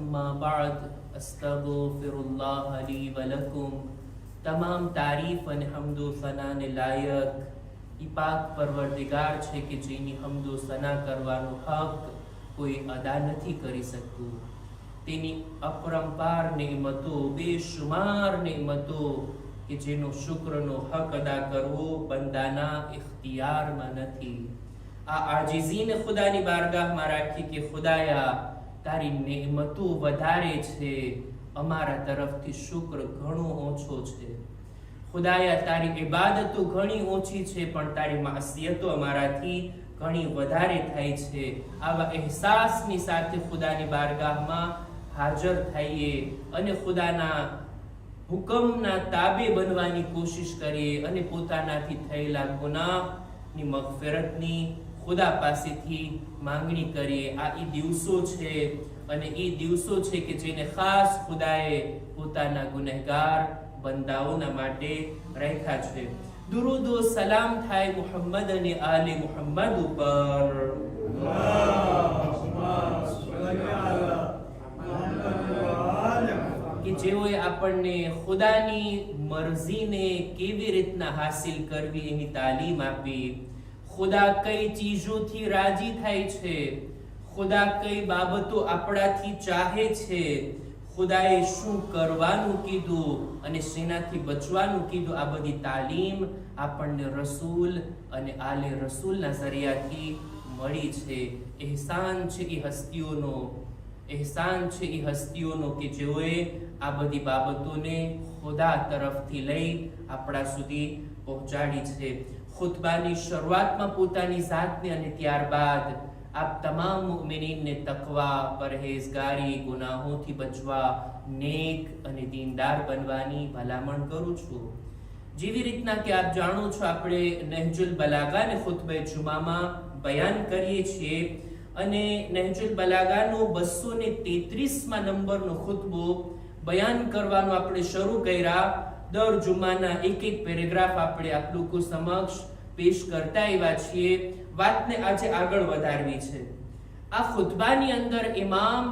अम्मा बाद अस्तगफिरुल्लाह ली व लकुम। તમામ તારીફ અને હમદો સનાને લાયક ઈ પાક પરવરદિગાર છે કે જેની હમદો સના કરવાનો હક કોઈ અદા નથી કરી શકતું। તેની અપરંપાર નેમતો, બેશુમાર નેમતો કે જેનો શુક્રનો હક અદા કરવો બંદાના ઇખ્તિયારમાં નથી। આ આજીઝીને ખુદાની બારગાહમાં રાખી કે ખુદાયા તારી નેમતો વધારે છે, અમારા તરફથી શુક્ર ઘણો ઓછો છે। ખુદાયા તારી ઇબાદતો ઘણી ઓછી છે પણ તારી માસિયતો અમારાથી ઘણી વધારે થાય છે। આવા અહેસાસની સાથે ખુદાની બારગાહમાં હાજર થઈએ અને ખુદાના હુકમના તાબે બનવાની કોશિશ કરીએ અને પોતાનાથી થયેલા ગુનાહની મગફિરતની ખુદા પાસેથી માંગણી કરીએ। આ ઈ દિવસો છે અને એ દિવસો છે કે જેને ખાસ ખુદાએ પોતાના ગુનેહગાર બંદાઓના માટે રાખ્યા છે। દુરૂદ ઓ સલામ થાય મુહમ્મદ અને આલે મુહમ્મદ ઉપર। કે જેઓએ આપણને ખુદાની મરજીને કેવી રીતના હાસિલ કરવી એની તાલીમ આપી। ખુદા કઈ ચીજોથી રાજી થાય છે, ખુદા કઈ બાબતો આપણાથી ચાહે છે, ખુદાએ શું કરવાનું કીધું અને શેનાથી બચવાનું કીધું, આ બધી તાલીમ આપણને રસૂલ અને આલે રસૂલના ઝરિયાથી મળી છે। એહસાન છે એ હસ્તીઓનો, એહસાન છે એ હસ્તીઓનો કે જેઓએ આ બધી બાબતોને ખુદા તરફથી લઈ આપણા સુધી પહોંચાડી છે। ખુતબાની શરૂઆતમાં પોતાની જાતને અને ત્યારબાદ આપ તમામ મુમિનીનને તકવા, પરહેઝગારી, ગુનાહોથી બચવા, નેક અને દીનદાર બનવાની ભલામણ કરું છું। જેવી રીતના કે આપ જાણો છો આપણે નહજુલ બલાગાને ખુતબે જુમામાં બયાન કરીએ છીએ અને નહજુલ બલાગાનો 233મા નંબરનો ખુતબો બયાન કરવાનો આપણે શરૂ કર્યા। દર જુમાના એક પેરેગ્રાફ આપણે આપ લોકો સમક્ષ પેશ કરતા આવ્યા છીએ। વાતને આજે આગળ વધારવી છે। આ ખુતબાની અંદર ઇમામ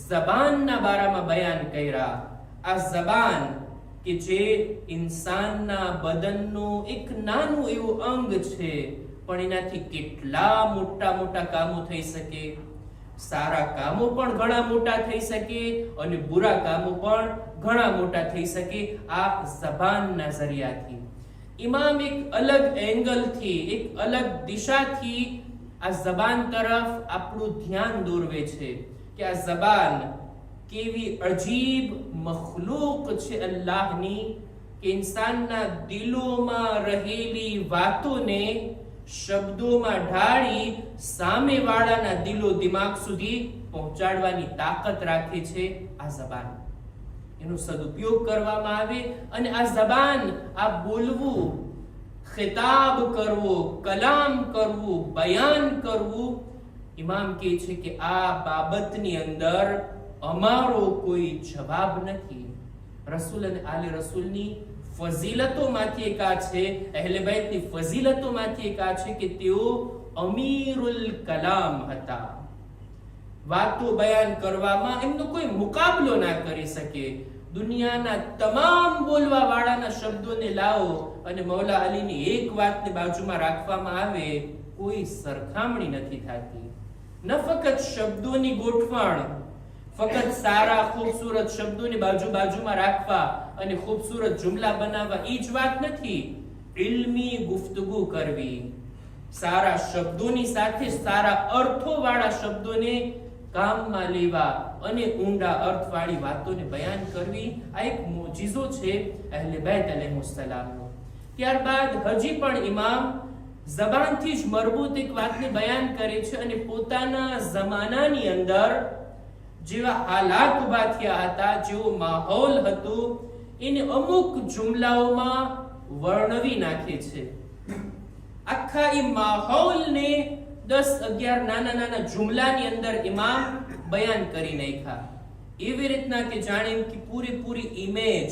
ઝબાનના બારામાં બયાન કર્યા। આ ઝબાન કે જે ઇન્સાનના બદનનું એક નાનું એવું અંગ છે પણ એનાથી કેટલા મોટા મોટા કામો થઈ શકે। સારા કામો પણ ઘણા મોટા થઈ શકે અને બુરા કામો પણ ઘણા મોટા થઈ શકે આ ઝબાનના ઝરિયાથી। ઇમામ એક અલગ એંગલથી, એક અલગ દિશાથી આ ઝબાન તરફ આપણું ધ્યાન દોરવે છે કે આ ઝબાન કેવી અજીબ મખલૂક છે અલ્લાહની કે ઇન્સાનના દિલોમાં રહેલી વાતોને શબ્દોમાં ઢાળી સામેવાળાના દિલો દિમાગ સુધી પહોંચાડવાની તાકાત રાખે છે આ ઝબાન। એનો સદુપયોગ કરવામાં આવે અને આ ઝબાન, આ બોલવું, ખિતાબ કરવો, કલામ કરવું, બયાન કરવું, ઇમામ કહે છે કે આ બાબતની અંદર અમારો કોઈ જવાબ નથી। રસૂલ અને આલે રસૂલની ફઝીલતોમાંથી એક આ છે, અહેલે બેતની ફઝીલતોમાંથી એક આ છે કે તેઓ અમીરુલ કલામ હતા। વાતો બયાન કરવામાં એમનો કોઈ મુકાબલો ના કરી શકે। દુનિયાના તમામ બોલવા વાળાના શબ્દોને લાવો અને મૌલા અલીની એક વાતને બાજુમાં રાખવામાં આવે, કોઈ સરખામણી નથી થતી। ન ફક્ત શબ્દોની ગોઠવણ, ફક્ત સારા ખૂબસૂરત શબ્દોની બાજુમાં રાખવા અને ખૂબસૂરત જુમલા બનાવવા એ જ વાત નથી। ઇલ્મી ગુફ્તગુ કરવી, સારા શબ્દોની સાથે સારા અર્થોવાળા શબ્દોને કામમાં લેવા અને ઊંડા અર્થવાળી વાતોને બયાન કરવી, આ એક મોજીઝો છે અહેલે બેત અલૈહિસ્સલામનો। ત્યારબાદ હજી પણ ઇમામ ઝબાનથી જ મરબૂત એક વાતને બયાન કરે છે અને પોતાના જમાનાની અંદર જેવા હાલાત ઉભા થયા હતા, જેવો માહોલ હતો, એને અમુક જુમલાઓમાં વર્ણવી નાખે છે। આખા એ માહોલને 10-11 નાના નાના જુમલાની અંદર ઇમામ બયાન કરી નાખ્યા। એવી રીતના કે જાણે કે પૂરી ઇમેજ,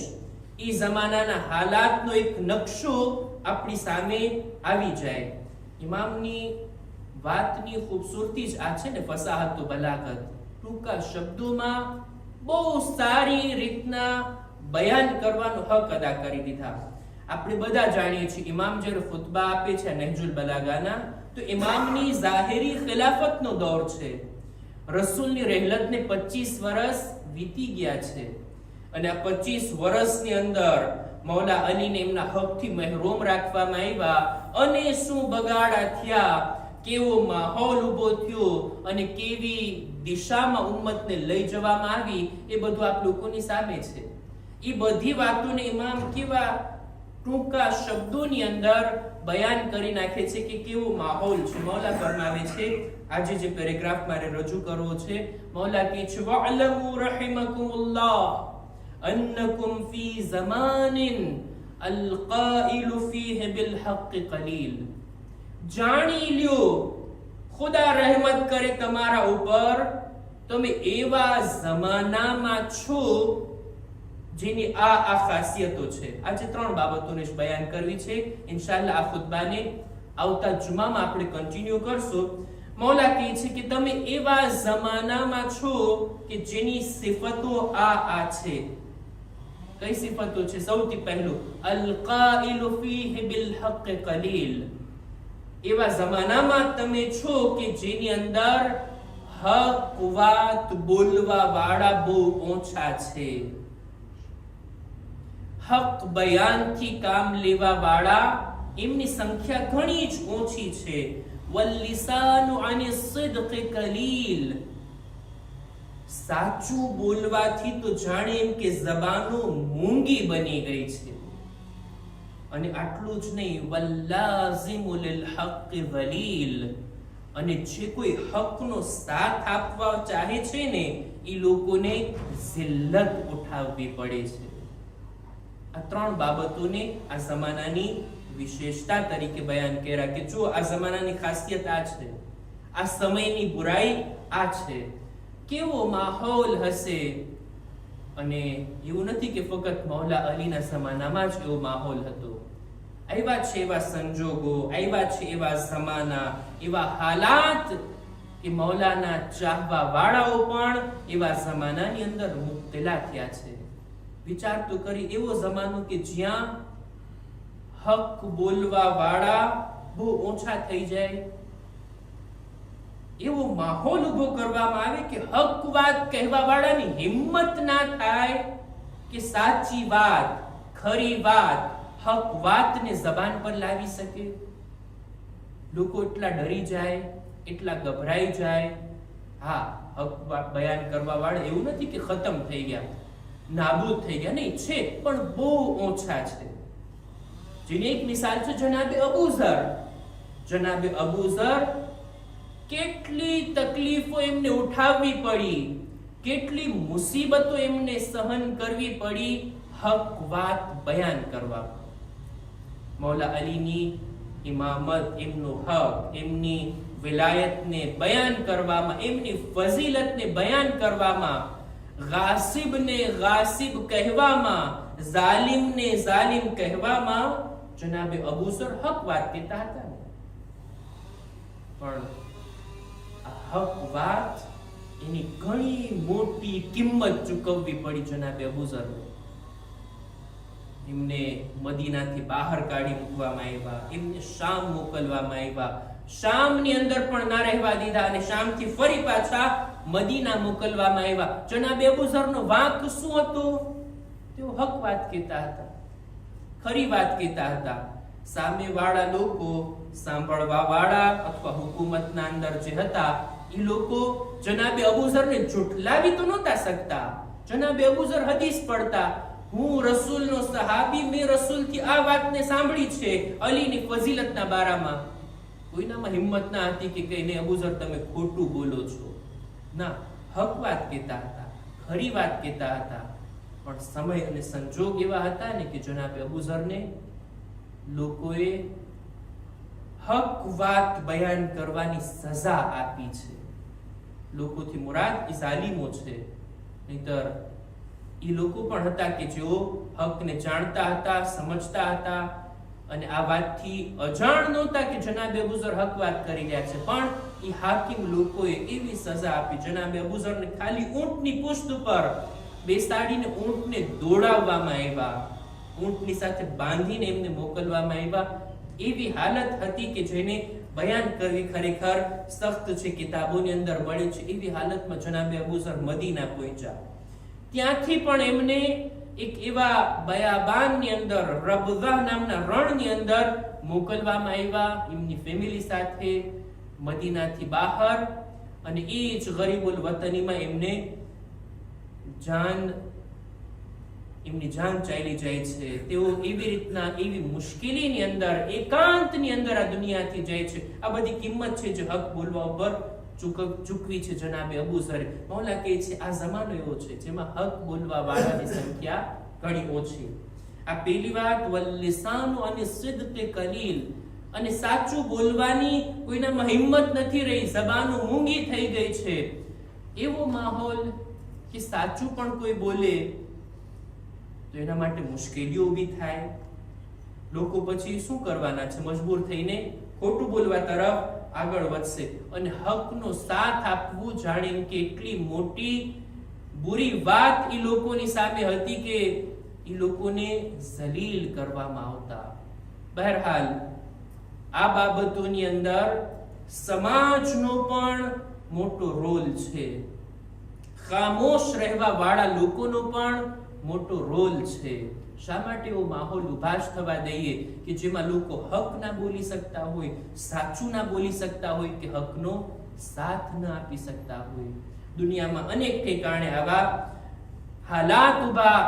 એ જમાનાના હાલાતનો એક નકશો આપણી સામે આવી જાય। ઇમામની વાતની ખૂબસૂરતી જ આ છે ને, ફસાહત તો બલાગત। ટૂંકા શબ્દોમાં બહુ સારી રીતના બયાન કરવાનો હક અદા કરી દીધા. આપણે બધા જાણીએ છીએ ઇમામ જ્યારે ખુતબા આપે છે નહજુલ બલાગાના, તો ઇમામની ઝાહિરી ખિલાફતનો દોર છે. રસૂલની રહેલતને 25 વર્ષ વીતી ગયા છે અને આ 25 વર્ષની અંદર મૌલા અલીને એમના હકથી મહેરૂમ રાખવામાં આવ્યા. અને શું બગાડા થયા, કેવો માહોલ ઉભો થયો અને કેવી દિશામાં ઉમ્મતને લઈ જવામાં આવી, એ બધું આપ લોકોની સામે છે. એ બધી વાતોને ઇમામ કેવા ટૂંકા શબ્દોની અંદર બયાન કરી નાખે છે કે કેવો માહોલ છે. મૌલા ફરમાવે છે, આજે જે પેરેગ્રાફ મારે રજૂ કરવો છે, મૌલા કહે છે વઅલમુ રહિમકુમુલ્લાહ અન્નકુમ ફી ઝમાનિન અલકાઇલુ ફીહી બિલહક કલીલ. જાણી લ્યો, ખુદા રહેમત કરે તમારા ઉપર, તમે એવા જમાનામાં છો જેની આ ખાસિયતો છે. આજે 3 બાબતોને બયાન કરવી છે. ઇન્શાઅલ્લાહ આ ખુતબાને આવતા જુમામાં આપણે કન્ટિન્યુ કરશું. મૌલા કહે છે કે તમે એવા જમાનામાં છો કે જેની સિફતો આ છે. કઈ સિફતો છે? સૌથી પહેલું અલકાઇલુ ફીહી બિલહક કલીલ. એવા જમાનામાં તમે છો કે જેની અંદર હક વાત બોલવા વાળા બહુ ઓછા છે. હક બયાનથી કામ લેવા વાળા એમની સંખ્યા ઘણી જ ઓછી છે. વલ્લિસાનુ અનિ સિદ્ક કલીલ. સાચું બોલવાથી તો જાણે એમ કે જબાનો મૂંગી બની ગઈ છે. અને આટલું જ નહીં, વલ્લાઝિમુ લિલહક વલીલ. અને જે કોઈ હકનો સાથ આપવા ચાહે છે ને, એ લોકોને જિલ્લત ઉઠાવવી પડે છે. આ 3 બાબતોને આ જમાનાની વિશેષતા તરીકે બયાન કર્યા કે જો આ જમાનાની ખાસિયત આ છે, આ સમયની બુરાઈ આ છે. કેવો માહોલ હશે. અને એવું નથી કે ફક્ત મૌલા અલીના જમાનામાં જ એવો માહોલ હતો. આવ્યા છે એવા સંજોગો, આવ્યા છે એવા જમાના, એવા હાલાત કે મૌલાના ચાહવા વાળાઓ પણ એવા જમાનાની અંદર મુબ્તલા થયા છે. વિચાર તો કરી, એવો જમાનો કે જ્યાં હક બોલવા વાળા બહુ ઓછા થઈ જાય, એવો માહોલ ઉભો કરવામાં આવે કે હક વાત કહેવા વાળાની હિંમત ના થાય કે સાચી વાત, ખરી વાત, હક વાતને જબાન પર લાવી શકે. લોકો એટલા ડરી જાય, એટલા ગભરાઈ જાય. હા, હક વાત બયાન કરવા વાળા એવું નથી કે ખતમ થઈ ગયા, નાબૂદ થઈ ગયા, નહીં, છે પણ બહુ ઓછા છે. જેની એક મિસાલ છે જનાબે અબુ ઝર. જનાબે અબુ ઝર કેટલી તકલીફો એમને ઉઠાવવી પડી, કેટલી મુસીબતો એમને સહન કરવી પડી હક વાત બયાન કરવા. મૌલા અલીની ઇમામત, એમનો હક, એમની વિલાયતને બયાન કરવામાં, એમની ફઝીલતને બયાન કરવામાં, ગાસિબને ગાસિબ કહેવામાં, જાલિમને જાલિમ કહેવામાં જનાબે અબુ ઝર હક વાત કહેતા હતા. પણ હક વાત એની ઘણી મોટી કિંમત ચૂકવવી પડી જનાબે અબુ ઝરને. એમને મદીનાથી બહાર કાઢી મૂકવામાં આવ્યા, એમને શામ મોકલવામાં આવ્યા, શામની અંદર પણ ના રહેવા દીધા અને શામથી ફરી પાછા મદીના મોકલવામાં આવ્યા. જનાબે અબુ ઝરનો વાંક શું હતો? તેઓ હક વાત કહેતા હતા, ખરી વાત કહેતા હતા. સામે વાળા લોકો, સાંભળવા વાળા અથવા હુકુમતના અંદર જે હતા, એ લોકો જનાબે અબુ ઝરને ઝૂઠલાવી તો નહોતા શકતા. જનાબે અબુ ઝર હદીસ પડતા, હું રસૂલનો સહાબી, મેં રસૂલથી આ વાતને સાંભળી છે અલીની ફઝીલતના બારામાં. કોઈનામાં હિંમત ના હતી કે કહીને અબુ ઝર તમે ખોટું બોલો છો. ના, હક વાત કહેતા હતા, ખરી વાત કહેતા હતા. પણ સમય અને સંજોગ એવા હતા ને કે જનાબે અબુ ઝરને લોકોએ હક વાત બયાન કરવાની સજા આપી છે. લોકોથી મુરાદ એ જાલિમો છે, નહીતર એ લોકો પણ હતા કે જેઓ હકને જાણતા હતા, સમજતા હતા, અને આ વાતથી અજાણ નહોતા કે જનાબે અબૂઝર હક વાત કરી રહ્યા છે, પણ એ હાકિમ લોકોએ એવી સજા આપી. જનાબે અબૂઝરને ખાલી ઊંટની પુષ્ટ ઉપર બેસાડીને ઊંટને દોડાવવામાં આવ્યા, ઊંટની સાથે બાંધીને એમને મોકલવામાં આવ્યા. એવી હાલત હતી કે જેને બયાન કરવી ખરેખર સખ્ત છે, કિતાબોની અંદર મળે છે. એવી હાલતમાં જનાબે અબૂઝર મદીના પહોંચ્યા. ત્યાંથી પણ એમને એક એવા બયાબાનની અંદર, રબઝા નામના રણની અંદર મોકલવામાં આવ્યા એમની ફેમિલી સાથે મદીનાથી બહાર. અને એ જ ગરીબુલ વતનીમાં એમની જાન ચાલી જાય છે. તેઓ એવી રીતના એવી મુશ્કેલીની અંદર, એકાંતની અંદર આ દુનિયાથી જાય છે. આ બધી કિંમત છે જે હક બોલવા ઉપર ચૂકવી છે જનાબે અબૂઝરે. મૌલા કહે છે આ જમાનો એવો છે જેમાં હક બોલવા વાળાની સંખ્યા ઘણી ઓછી. આ પહેલી વાત. વલ્લિસાનુ અને સિદ્ક કલીલ, અને સાચું બોલવાની કોઈનામાં હિંમત નથી રહી, જબાનો મૂંગી થઈ ગઈ છે. એવો માહોલ કે સાચું પણ કોઈ બોલે તો એના માટે મુશ્કેલીઓ ઊભી થાય. લોકો પછી શું કરવાના છે? મજબૂર થઈને ખોટું બોલવા તરફ આગળ વધશે. અને હકનો સાથ આપવું જાણે એમ કે એટલી મોટી બુરી વાત એ લોકોની સામે હતી કે એ લોકોને જલીલ કરવામાં આવતા. બહરહાલ આ બાબતોની અંદર સમાજનો પણ મોટો રોલ છે, ખામોશ રહેવા વાળા લોકોનો પણ મોટો રોલ છે. શા માટે એવો માહોલ ઉભા જ થવા દઈએ કે જેમાં લોકો હક ના બોલી શકતા હોય, સાચું ના બોલી શકતા હોય, કે હકનો સાથ ના આપી શકતા હોય? દુનિયામાં અનેક ઠેકાણે આવા હાલાત ઉભા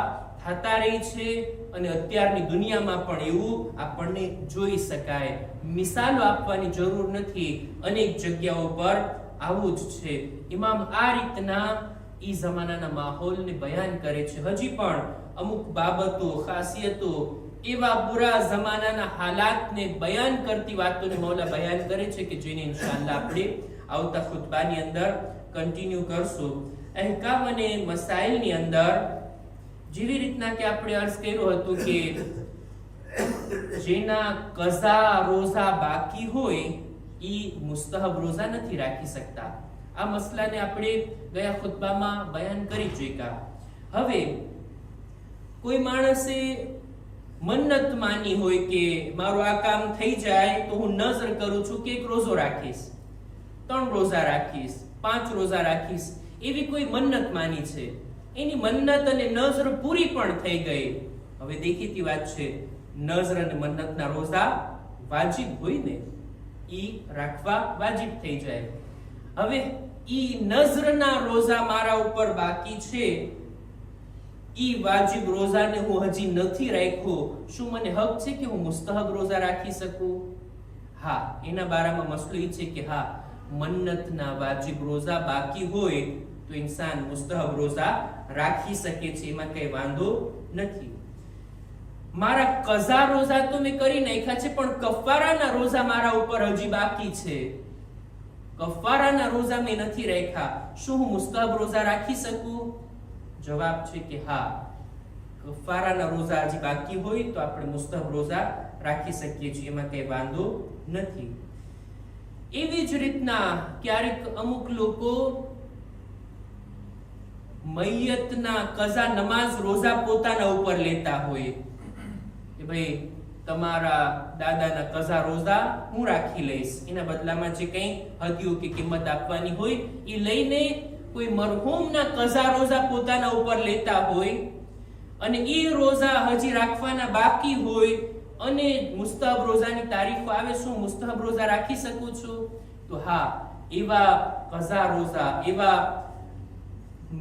થતા રહી છે, અને અત્યારની દુનિયામાં પણ એવું આપણને જોઈ શકાય. મિસાલો આપવાની જરૂર નથી, અનેક જગ્યાઓ પર આવું જ છે. ઇમામ આ રીતના ઈ જમાનાના માહોલને બયાન કરે છે. હજી પણ અમુક બાબતો, ખાસિયતો, એવા બુરા જમાનાના હાલાતને બયાન કરતી વાતોને મૌલા બયાન કરે છે કે જેને ઇન્શાઅલ્લાહ આપણે આવતા ખુતબાની અંદર કન્ટિન્યુ કરશું. અહેકામ અને મસાઇલની અંદર જેવી રીતના કે આપણે અર્ઝ કર્યું હતું કે જેના કઝા રોઝા બાકી હોય ઈ મુસ્તહબ રોઝા નથી રાખી શકતા. આ મસલાને આપણે ગયા ખુતબામાં બયાન કરી ચૂક્યા. હવે કોઈ માણસે મન્નત માની હોય કે મારું આ કામ થઈ જાય તો હું નઝર કરું છું કે 1 રોઝો રાખીશ, 3 રોઝા રાખીશ, 5 રોઝા રાખીશ, એવી કોઈ મન્નત માની છે. એની મન્નત અને નઝર પૂરી પણ થઈ ગઈ. હવે દેખીતી વાત છે, નઝર અને મન્નતના રોઝા વાજિબ હોય ને, ઈ રાખવા વાજિબ થઈ જાય. હવે ઈ નઝરના રોઝા મારા ઉપર બાકી છે, ઈ વાજિબ રોઝાને હું હજી નથી રાખ્યો, શું મને હક છે કે હું મુસ્તહબ રોઝા રાખી શકું? હા, એના બારામાં મસલો ઈ છે કે હા, મન્નતના વાજિબ રોઝા બાકી હોય તો ઇન્સાન મુસ્તહબ રોઝા રાખી શકે છે, એમાં કઈ વાંધો નથી. મારા કઝા રોઝા તો મેં કરી નાખ્યા છે, પણ કફારાના રોઝા મારા ઉપર હજી બાકી છે, કફારાના રોઝા મેં નથી રાખ્યા, શું હું મુસ્તહબ રોઝા રાખી શકું? જવાબ છે કે હા, કફારાના રોઝા હજી બાકી હોય તો આપણે મુસ્તહબ રોઝા રાખી શકીએ છીએ, એમાં કઈ વાંધો નથી. એવી જ રીતના ક્યારેક અમુક લોકો મૈયતના કઝા નમાઝ રોઝા પોતાના ઉપર લેતા હોય કે ભાઈ તમારા દાદાના કઝા રોઝા હું રાખી લઈશ, એના બદલામાં જે કંઈ હદીઓ કે કિંમત આપવાની હોય એ લઈને કોઈ મરહૂમના કઝા રોઝા પોતાના ઉપર લેતા હોય, અને એ રોઝા હજી રાખવાના બાકી હોય, અને મુસ્તહબ રોઝાની તારીખો આવે, શું મુસ્તહબ રોઝા રાખી શકું છું? તો હા, એવા કઝા રોઝા, એવા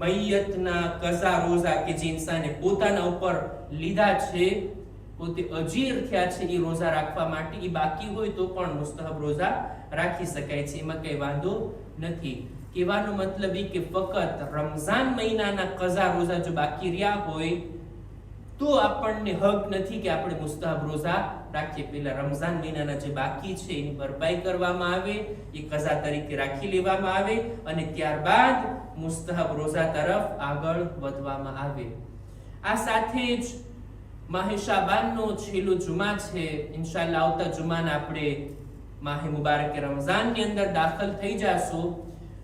મૈયતના કઝા રોઝા કે જે ઇન્સાને પોતાના ઉપર લીધા છે, પોતે અજીર થયા છે એ રોઝા રાખવા માટે, એ બાકી હોય તો પણ મુસ્તહબ રોઝા રાખી શકાય છે, એમાં કઈ વાંધો નથી. કહેવાનો મતલબ એ કે ફક્ત રમઝાન મહિનાના કઝા રોઝા જો બાકી રહ્યા હોય તો આપણને હક નથી કે આપણે મુસ્તહબ રોઝા રાખીએ. પેલા રમઝાન મહિનાના જે બાકી છે એની ભરપાઈ કરવામાં આવે, એ કઝા તરીકે રાખી લેવામાં આવે, અને ત્યારબાદ મુસ્તહબ રોઝા તરફ આગળ વધવામાં આવે. આ સાથે જ માહે શાબાનનો છેલ્લો જુમા છે. ઇન્શાઅલ્લાહ આવતા જુમાને આપણે માહે મુબારક રમઝાનની અંદર દાખલ થઈ જાશું.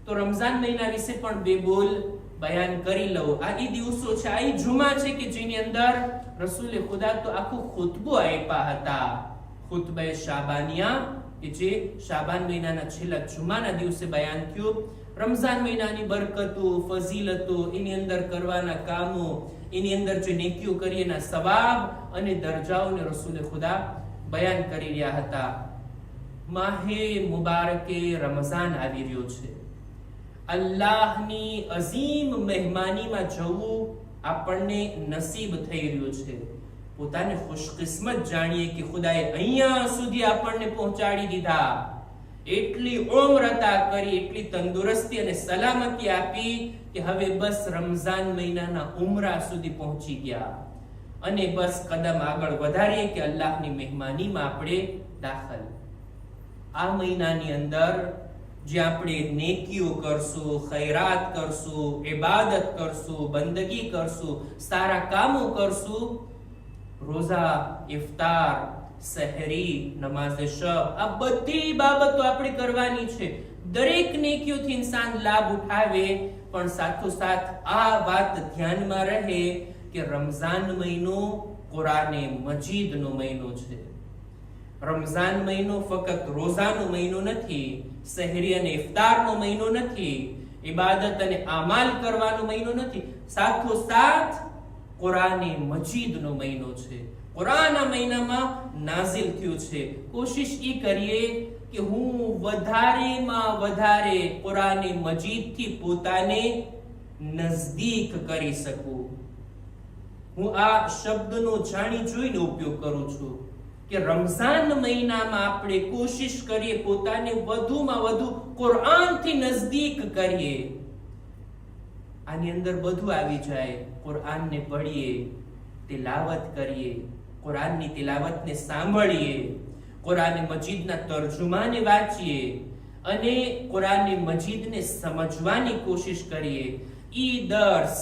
તો રમઝાન મહિના વિશે પણ બે બોલ બયાન કરી લઉં. આ એ દિવસો છે, આ એ જુમા છે કે જેની અંદર રસૂલે ખુદા તો આખું ખુતબો આપ્યા હતા. ખુતબે શાબાનિયા કે જે શાબાન મહિનાના છેલ્લા જુમાના દિવસે બયાન થયું. રમઝાન મહિનાની બરકતો, ફઝીલતો, એની અંદર કરવાના કામો, એની અંદર જે નેકીઓ કરી એના સવાબ અને દરજાઓને રસૂલે ખુદા બયાન કરી રહ્યા હતા. માહે મુબારકે રમઝાન આવી રહ્યો છે. અલ્લાહની અઝીમ મહેમાનીમાં જવું આપણને નસીબ થઈ રહ્યું છે. પોતાને ખુશકિસ્મત જાણીએ કે ખુદાએ અહીંયા સુધી આપણને પહોંચાડી દીધા. એટલી ઉમ્ર અતા કરી, એટલી તંદુરસ્તી અને સલામતી આપી કે હવે બસ રમઝાન મહિનાના ઉમરા સુધી પહોંચી ગયા અને બસ કદમ આગળ વધારીએ કે અલ્લાહની મહેમાનીમાં આપણે દાખલ. આ મહિનાની અંદર જે આપણે નેકીઓ કરશું, ખૈરાત કરશું, ઇબાદત કરશું, બંદગી કરશું, સારા કામો કરશું, રોઝા, ઇફતાર, સહરી, નમાઝે શબ, આ બધી બાબતો આપણે કરવાની છે. દરેક નેકીઓથી ઇન્સાન લાભ ઉઠાવે, પણ સાથોસાથ આ વાત ધ્યાનમાં રહે કે રમઝાન મહિનો કુરાને મજીદનો મહિનો છે. રમઝાન મહિનો ફક્ત રોઝાનો મહિનો નથી, સહરી અને ઇફતારનો મહિનો નથી, ઇબાદત અને આમાલ કરવાનો મહિનો નથી, સાથોસાથ કુરાને મજીદનો મહિનો છે. કુરાન આ મહિનામાં નાઝિલ થયું છે. કોશિશ ઈ કરીએ કે હું વધારેમાં વધારે કુરાને મજીદથી પોતાને નજદીક કરી શકું. હું આ શબ્દનો જાણી જોઈને ઉપયોગ કરું છું કે રમઝાન મહિનામાં આપણે કોશિશ કરીએ પોતાને વધુમાં વધુ કુરાનથી નજદીક કરીએ. આની અંદર બધું આવી જાય. કુરાનને પઢીએ, તિલાવત કરીએ, કુરાનની તિલાવતને સાંભળીએ, કુરાને મજીદના તર્જુમાને વાંચીએ અને કુરાને મજીદને સમજવાની કોશિશ કરીએ. ઈ દર્સ,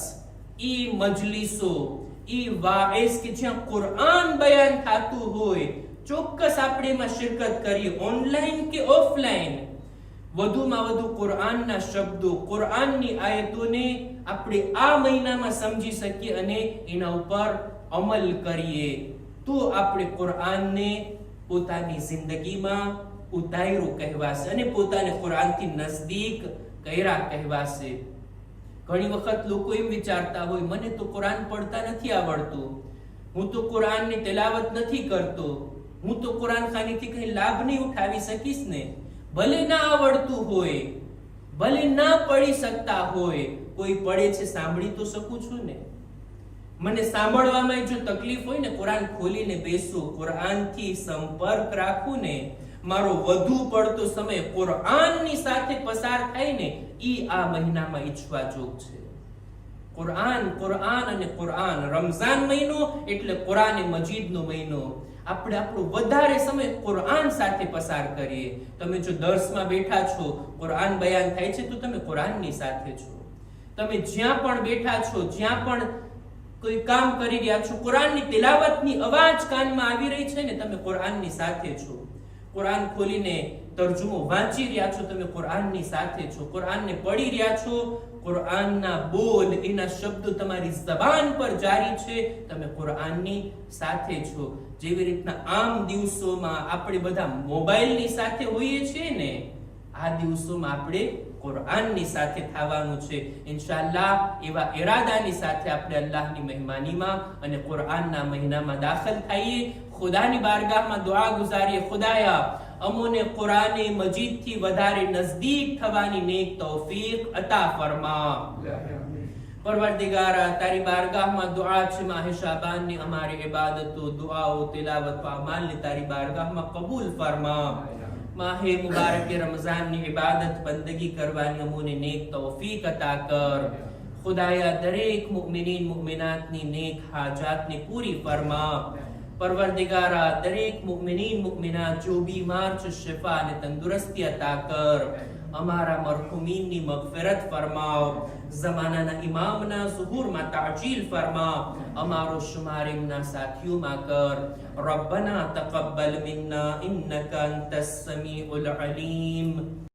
ઈ મજલિસો, ઈ વાઇઝ કે જ્યાં કુરાન બયાન થતું હોય, ચોક્કસ આપણે એમાં શિરકત કરીએ, ઓનલાઈન કે ઓફલાઈન. વધુમાં વધુ કુરાનના શબ્દો, કુરાનની આયતોને આપણે આ મહિનામાં સમજી શકીએ અને એના ઉપર અમલ કરીએ તો આપણે કુરાનને પોતાની જિંદગીમાં ઉતાર્યું કહેવાશે અને પોતાને કુરાનથી નજદીક કર્યા કહેવાશે. ઘણી વખત લોકો એમ વિચારતા હોય, મને તો કુરાન પડતા નથી આવડતું, હું તો કુરાનની તિલાવત નથી કરતો, હું તો કુરાન ખાનીથી કઈ લાભ નહીં ઉઠાવી શકીશ ને. ભલે ના આવડતું હોય, ભલે ના પડી શકતા હોય, કોઈ પડે છે સાંભળી તો શકું છું ને. મને સાંભળવામાં જો તકલીફ હોય ને, કુરાન ખોલીને બેસું, કુરાનથી સંપર્ક રાખું ને, મારો વધુ પડતો સમય કુરાનની સાથે પસાર થાય ને, ઈ આ મહિનામાં ઈચ્છવા જોગ છે. કુરાન, કુરાન અને કુરાન. રમઝાન મહિનો એટલે કુરાને મજીદનો મહિનો. આપણે આપણો વધારે સમય કુરાન સાથે પસાર કરીએ. તમે જો દર્સમાં બેઠા છો, કુરાન બયાન થાય છે તો તમે કુરાનની સાથે છો. તમે જ્યાં પણ બેઠા છો, જ્યાં પણ કોઈ કામ કરી રહ્યા છો, કુરાનની તિલાવતની અવાજ કાનમાં આવી રહી છે ને, તમે કુરાનની સાથે છો. કુરાન ખોલીને તર્જુમો વાંચી રહ્યા છો, તમે કુરાનની સાથે છો. કુરાનને પઢી રહ્યા છો, કુરાનના બોલ, એના શબ્દો તમારી જબાન પર જારી છે, તમે કુરાનની સાથે છો. જેવી રીતના આમ દિવસોમાં આપણે બધા મોબાઈલની સાથે હોઈએ છીએ ને, આ દિવસોમાં આપણે કુરાનની સાથે થવાનું છે. ઇન્શાઅલ્લાહ એવા ઈરાદાની સાથે આપણે અલ્લાહની મહેમાનીમાં અને કુરાનના મહિનામાં દાખલ થઈએ. ખુદાની બારગાહમાં દુઆ ગુજારીએ, ખુદાયા અમોને કુરાને મજીદથી વધારે નજદીક થવાની નેક તૌફીક અતા ફરમા. પરવરદિગારા, તારી બારગાહમાં દુઆ છે, માહે શાબાનની અમારી ઇબાદતો, દુઆઓ, તિલાવત, અમાલને તારી બારગાહમાં કબૂલ ફરમા. માહે મુબારક રમઝાનની ઇબાદત બંદગી કરવાની અમોને નેક તૌફીક અતા કર. ખુદાયા દરેક મુમિનીન મુમિનાતની નેક હાજાતને પૂરી ફરમા. પરવરદિગારા, દરેક મુમિનીન મુમિનાત જો બીમાર છે, શિફા અને તંદુરસ્તી અતા કર. અમારા મરહુમીનની મગફિરત ફરમાવ, ઝમાનાના ઇમામના ઝુહુરમાં તાજીલ ફરમા, અમારો શુમાર એમના સાથીઓમાં કર. રબ્બના તકબ્બલ મિન્ના ઇન્નકા અંતસ સમીઉલ અલીમ.